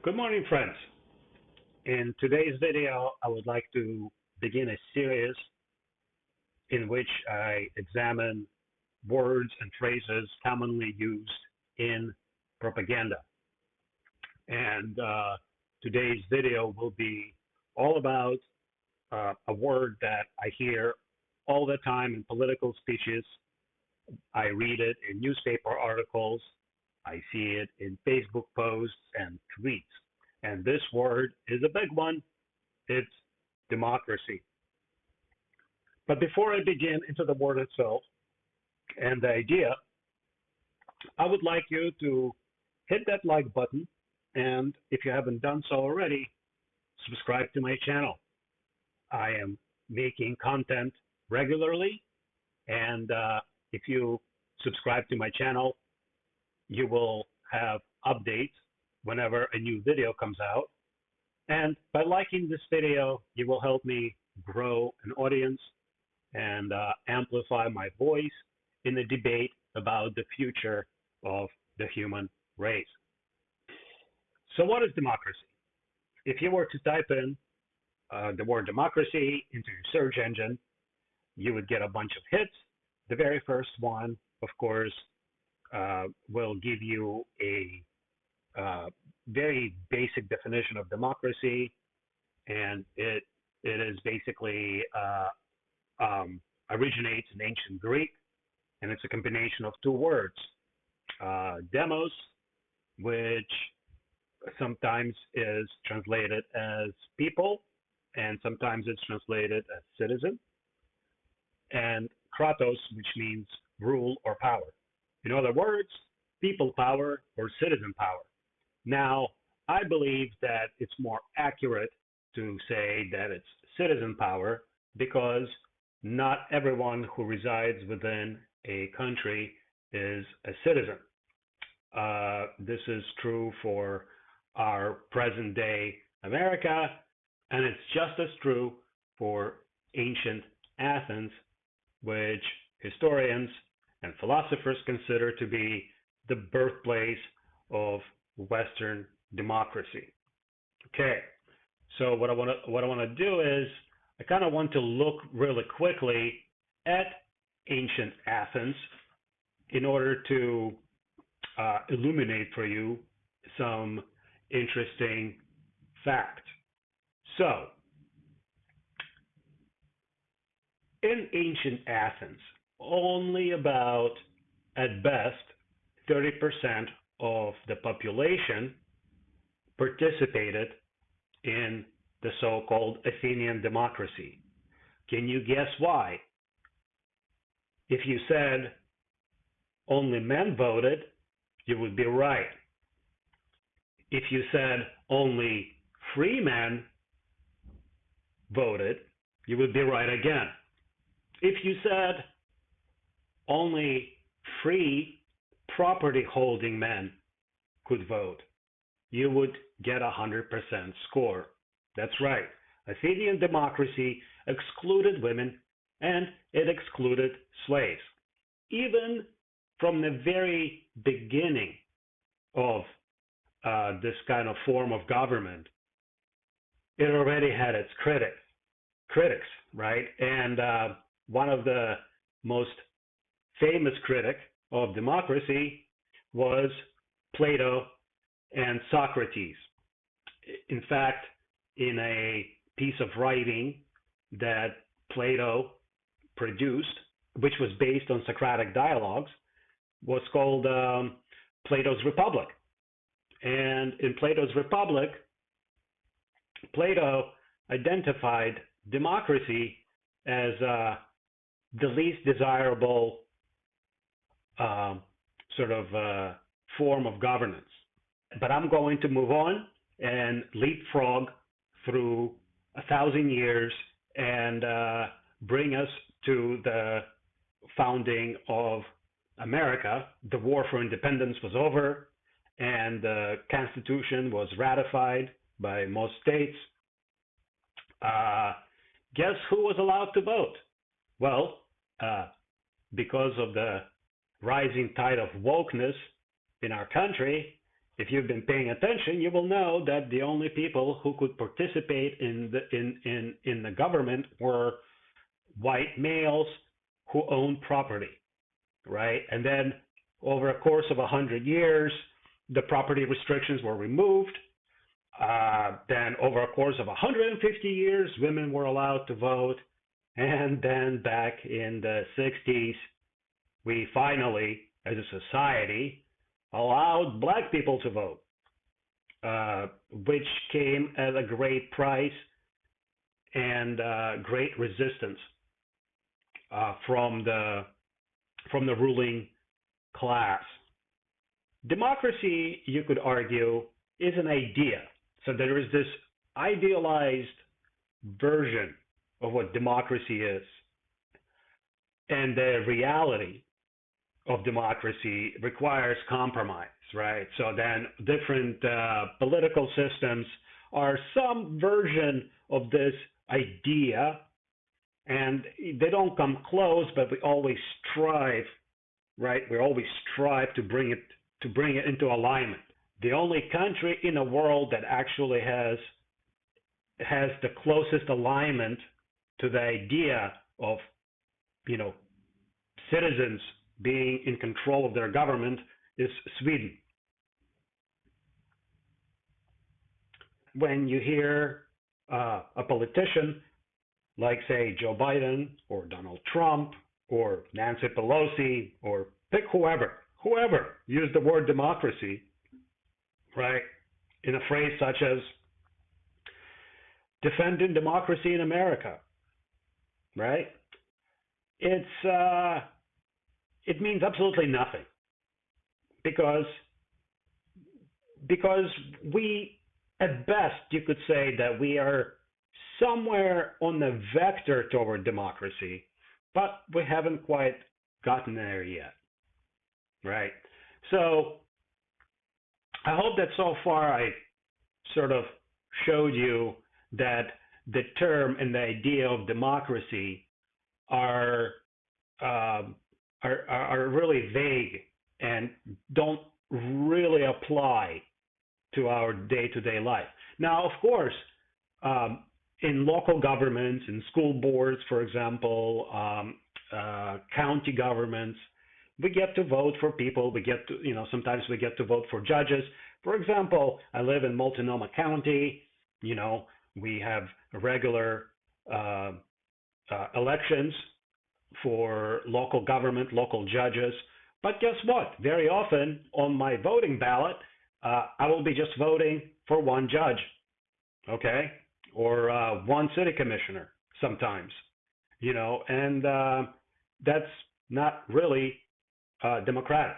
Good morning, friends. In today's video, I would like to begin a series in which I examine words and phrases commonly used in propaganda. And today's video will be all about a word that I hear all the time in political speeches. I read it in newspaper articles. I see it in Facebook posts and tweets. And this word is a big one. It's democracy. But before I begin into the word itself and the idea, I would like you to hit that like button. And if you haven't done so already, subscribe to my channel. I am making content regularly. And if you subscribe to my channel, you will have updates whenever a new video comes out. And by liking this video, you will help me grow an audience and amplify my voice in the debate about the future of the human race. So what is democracy? If you were to type in the word democracy into your search engine, you would get a bunch of hits. The very first one, of course, will give you a very basic definition of democracy, and it is basically originates in ancient Greek, and it's a combination of two words, demos, which sometimes is translated as people, and sometimes it's translated as citizen, and kratos, which means rule or power. In other words, people power or citizen power. Now, I believe that it's more accurate to say that it's citizen power because not everyone who resides within a country is a citizen. This is true for our present day America, and it's just as true for ancient Athens, which historians and philosophers consider to be the birthplace of Western democracy. Okay, so what I want to do is I kind of want to look really quickly at ancient Athens in order to illuminate for you some interesting facts. So, in ancient Athens, only about, at best, 30% of the population participated in the so-called Athenian democracy. Can you guess why? If you said only men voted, you would be right. If you said only free men voted, you would be right again. If you said only free property holding men could vote, you would get 100% score. That's right. Athenian democracy excluded women and it excluded slaves. Even from the very beginning of this kind of form of government, it already had its critics, right? And one of the most famous critics of democracy was Plato and Socrates. In fact, in a piece of writing that Plato produced, which was based on Socratic dialogues, was called Plato's Republic. And in Plato's Republic, Plato identified democracy as the least desirable form of governance. But I'm going to move on and leapfrog through 1,000 years and bring us to the founding of America. The war for independence was over, and the Constitution was ratified by most states. Guess who was allowed to vote? Well, because of the rising tide of wokeness in our country, If you've been paying attention, you will know that the only people who could participate in the government were white males who owned property, right? And then over a course of 100 years, the property restrictions were removed. Then over a course of 150 years, women were allowed to vote. And then back in the 60s, we finally, as a society, allowed black people to vote, which came at a great price and great resistance from the ruling class. Democracy, you could argue, is an idea. So there is this idealized version of what democracy is. And the reality of democracy requires compromise, right? So then different political systems are some version of this idea, and they don't come close, but we always strive, right? We always strive to bring it into alignment. The only country in the world that actually has the closest alignment to the idea of, citizens being in control of their government is Sweden. When you hear a politician like, say, Joe Biden or Donald Trump or Nancy Pelosi, or pick whoever use the word democracy, right, in a phrase such as defending democracy in America, right? It means absolutely nothing, because we, at best, you could say that we are somewhere on the vector toward democracy, but we haven't quite gotten there yet, right? So I hope that so far I sort of showed you that the term and the idea of democracy are really vague and don't really apply to our day-to-day life. Now, of course, in local governments, in school boards, for example, county governments, we get to vote for people. We get to, sometimes we get to vote for judges. For example, I live in Multnomah County. We have regular elections for local government, local judges. But guess what? Very often on my voting ballot, I will be just voting for one judge, okay, or one city commissioner sometimes, and that's not really democratic.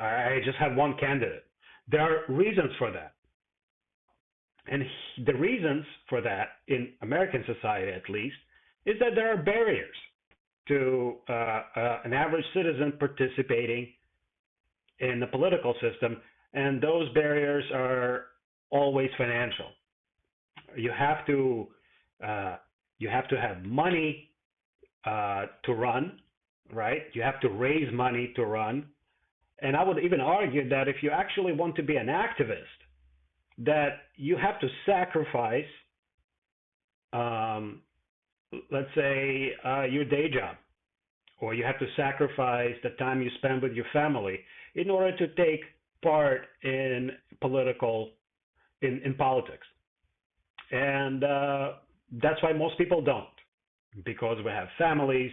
I just have one candidate. There are reasons for that. And the reasons for that, in American society at least, is that there are barriers to an average citizen participating in the political system, and those barriers are always financial. You have to have money to run, right? You have to raise money to run, and I would even argue that if you actually want to be an activist, that you have to sacrifice, let's say, your day job, or you have to sacrifice the time you spend with your family in order to take part in politics. And that's why most people don't, because we have families,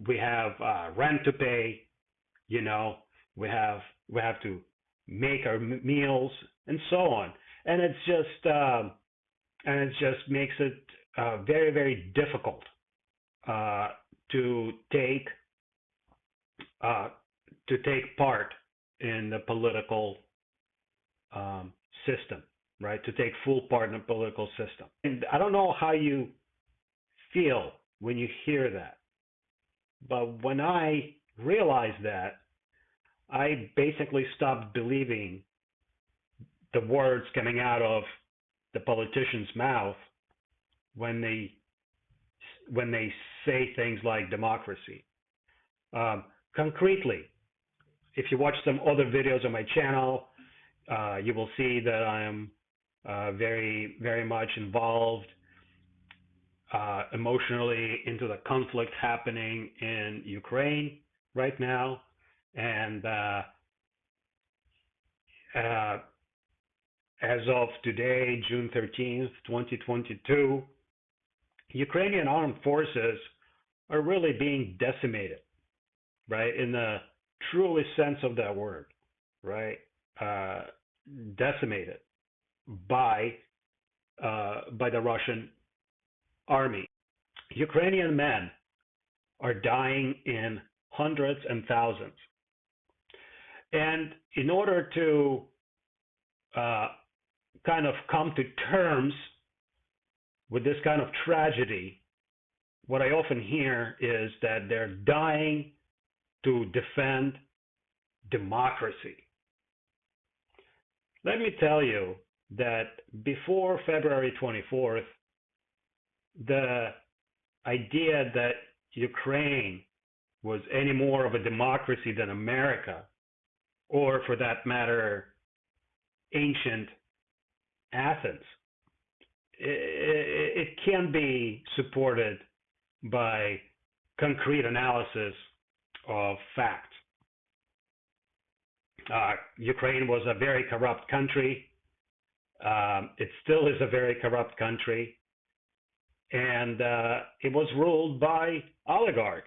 we have rent to pay, we have to make our meals and so on, and it just makes it very, very difficult to take part in the political system, right? To take full part in the political system. And I don't know how you feel when you hear that, but when I realized that, I basically stopped believing the words coming out of the politician's mouth when they say things like democracy. Concretely, if you watch some other videos on my channel, you will see that I am very, very much involved emotionally into the conflict happening in Ukraine right now. And as of today, June 13th, 2022, Ukrainian armed forces are really being decimated, right? In the truest sense of that word, right? Decimated by the Russian army. Ukrainian men are dying in hundreds and thousands. And in order to kind of come to terms with this kind of tragedy, what I often hear is that they're dying to defend democracy. Let me tell you that before February 24th, the idea that Ukraine was any more of a democracy than America, or for that matter, ancient Athens, it can be supported by concrete analysis of facts. Ukraine was a very corrupt country. It still is a very corrupt country. And it was ruled by oligarchs,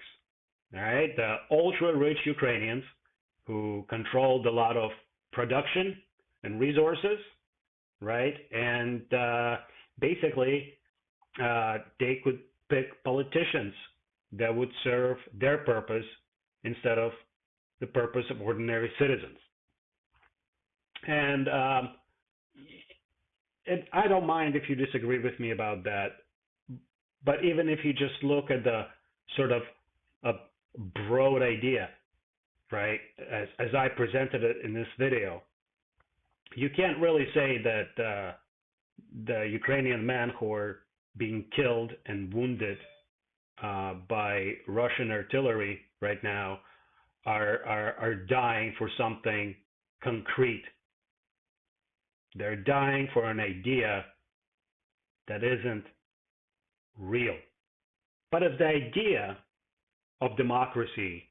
all right? The ultra-rich Ukrainians who controlled a lot of production and resources, right? And basically, they could pick politicians that would serve their purpose instead of the purpose of ordinary citizens. And I don't mind if you disagree with me about that, but even if you just look at the sort of a broad idea, right, as I presented it in this video, you can't really say that the Ukrainian men who are being killed and wounded by Russian artillery right now are dying for something concrete. They're dying for an idea that isn't real. But if the idea of democracy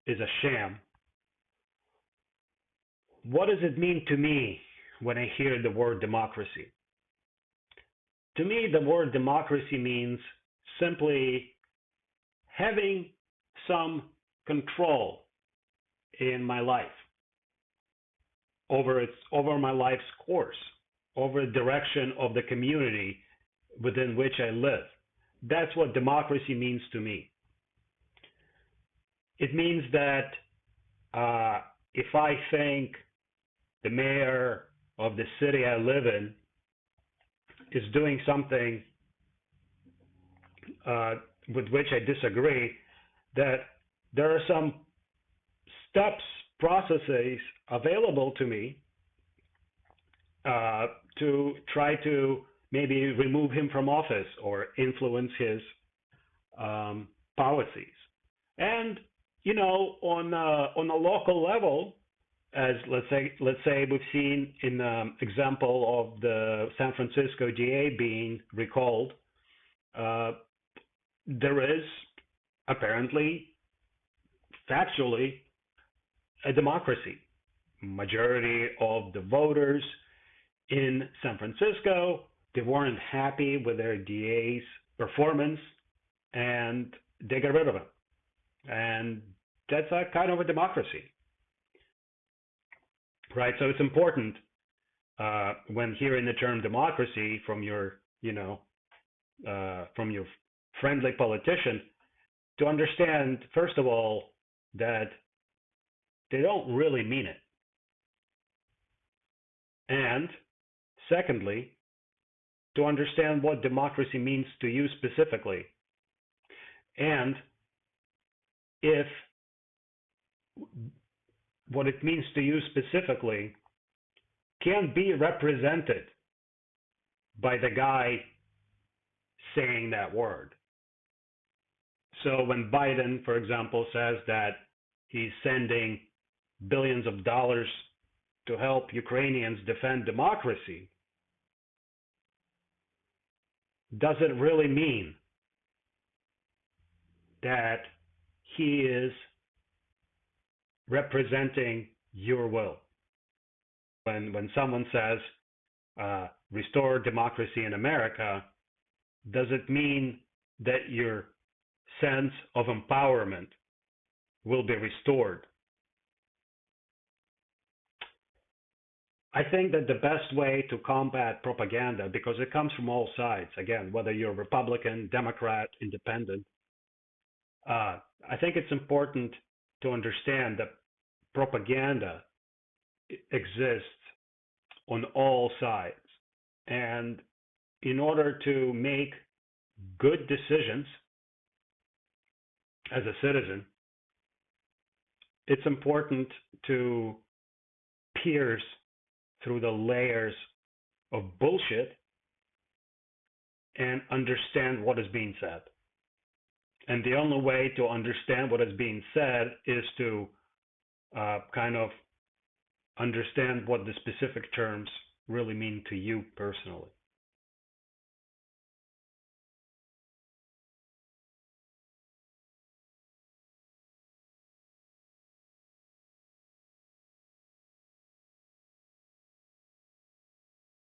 is a sham, what does it mean to me when I hear the word democracy? To me, the word democracy means simply having some control in my life, over my life's course, over the direction of the community within which I live. That's what democracy means to me. It means that if I think the mayor of the city I live in is doing something with which I disagree, that there are some steps, processes available to me to try to maybe remove him from office or influence his policies. And you know, on a local level, as let's say we've seen in the example of the San Francisco DA being recalled, there is apparently, factually, a democracy. Majority of the voters in San Francisco, they weren't happy with their DA's performance, and they got rid of him. And that's a kind of a democracy, right? So it's important when hearing the term democracy from your, from your friendly politician, to understand, first of all, that they don't really mean it. And secondly, to understand what democracy means to you specifically. And if what it means to you specifically can be represented by the guy saying that word. So when Biden, for example, says that he's sending billions of dollars to help Ukrainians defend democracy, does it really mean that he is representing your will? When someone says, restore democracy in America, does it mean that your sense of empowerment will be restored? I think that the best way to combat propaganda, because it comes from all sides, again, whether you're Republican, Democrat, Independent, I think it's important to understand that propaganda exists on all sides. And in order to make good decisions as a citizen, it's important to pierce through the layers of bullshit and understand what is being said. And the only way to understand what is being said is to kind of understand what the specific terms really mean to you personally.